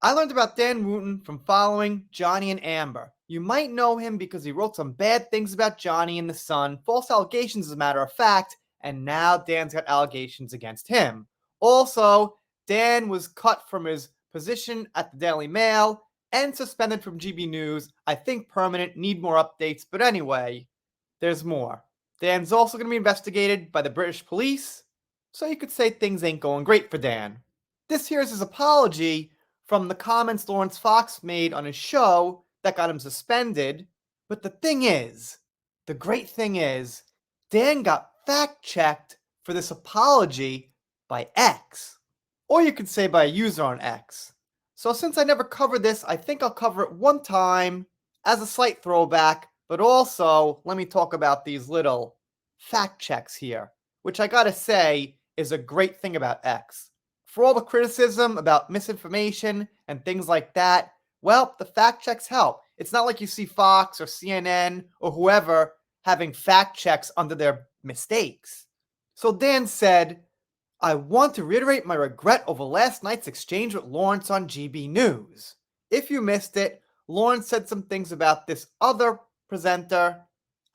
I learned about Dan Wootton from following Johnny and Amber. You might know him because he wrote some bad things about Johnny in The Sun, false allegations as a matter of fact, and now Dan's got allegations against him. Also, Dan was cut from his position at the Daily Mail and suspended from GB News. I think permanent, need more updates, but anyway, there's more. Dan's also going to be investigated by the British police, so you could say things ain't going great for Dan. This here is his apology from the comments Lawrence Fox made on his show that got him suspended. But the great thing is, Dan got fact checked for this apology by X. Or you could say by a user on X. So since I never covered this, I think I'll cover it one time as a slight throwback, but also let me talk about these little fact checks here, which I gotta say is a great thing about X. For all the criticism about misinformation and things like that, well, the fact checks help. It's not like you see Fox or CNN or whoever having fact checks under their mistakes. So Dan said, I want to reiterate my regret over last night's exchange with Lawrence on GB News. If you missed it, Lawrence said some things about this other presenter,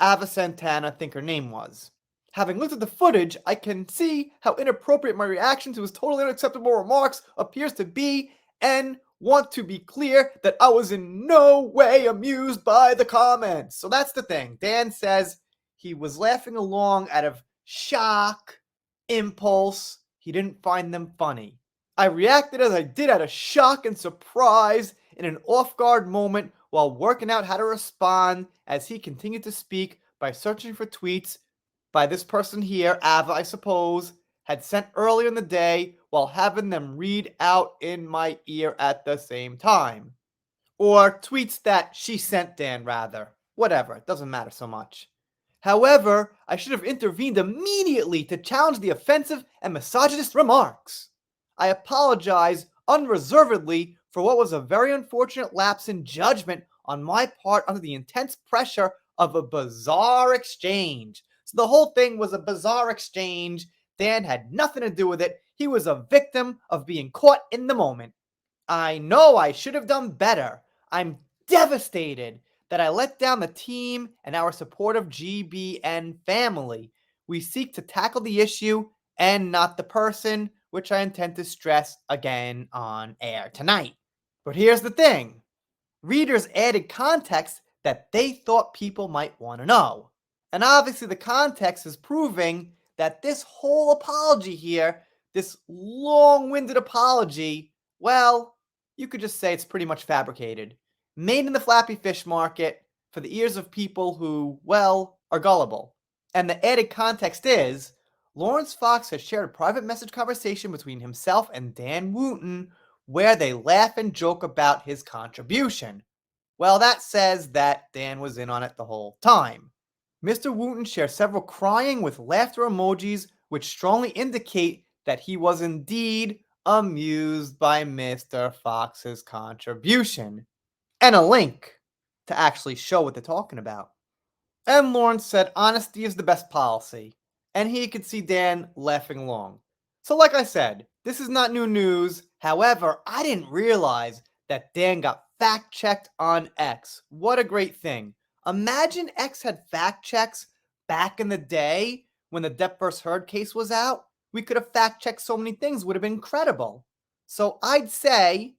Ava Santana, I think her name was. Having looked at the footage, I can see how inappropriate my reaction to his totally unacceptable remarks appears to be, and want to be clear that I was in no way amused by the comments. So that's the thing. Dan says he was laughing along out of shock, impulse. He didn't find them funny. I reacted as I did out of shock and surprise in an off-guard moment while working out how to respond as he continued to speak by searching for tweets by this person here, Ava, I suppose, had sent earlier in the day while having them read out in my ear at the same time. Or tweets that she sent Dan, rather. Whatever, it doesn't matter so much. However, I should have intervened immediately to challenge the offensive and misogynist remarks. I apologize unreservedly for what was a very unfortunate lapse in judgment on my part under the intense pressure of a bizarre exchange. So the whole thing was a bizarre exchange. Dan had nothing to do with it. He was a victim of being caught in the moment. I know I should have done better. I'm devastated that I let down the team and our supportive GBN family. We seek to tackle the issue and not the person, which I intend to stress again on air tonight. But here's the thing. Readers added context that they thought people might want to know. And obviously the context is proving that this whole apology here, this long-winded apology, well, you could just say it's pretty much fabricated. Made in the Flappy Fish Market for the ears of people who, well, are gullible. And the added context is, Lawrence Fox has shared a private message conversation between himself and Dan Wootton where they laugh and joke about his contribution. Well, that says that Dan was in on it the whole time. Mr. Wootton shares several crying with laughter emojis, which strongly indicate that he was indeed amused by Mr. Fox's contribution. And a link to actually show what they're talking about. And Lawrence said honesty is the best policy, and he could see Dan laughing along. So like I said, this is not new news. However, I didn't realize that Dan got fact-checked on X. What a great thing. Imagine X had fact checks back in the day when the Depp vs. Heard case was out. We could have fact checked so many things, would have been incredible. So I'd say,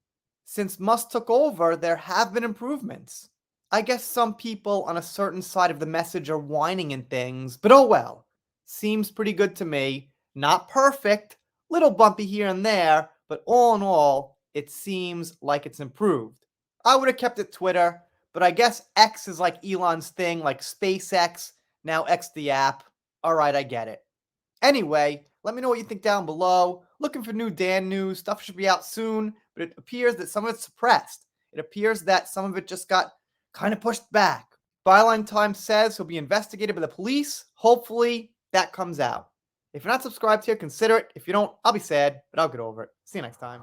since Musk took over, there have been improvements. I guess some people on a certain side of the message are whining and things, but oh well. Seems pretty good to me. Not perfect, little bumpy here and there, but all in all, it seems like it's improved. I would have kept it Twitter, but I guess X is like Elon's thing, like SpaceX, now X the app. Alright, I get it. Anyway, let me know what you think down below. Looking for new Dan news. Stuff should be out soon, but it appears that some of it's suppressed. It appears that some of it just got kind of pushed back. Byline Times says he'll be investigated by the police. Hopefully, that comes out. If you're not subscribed here, consider it. If you don't, I'll be sad, but I'll get over it. See you next time.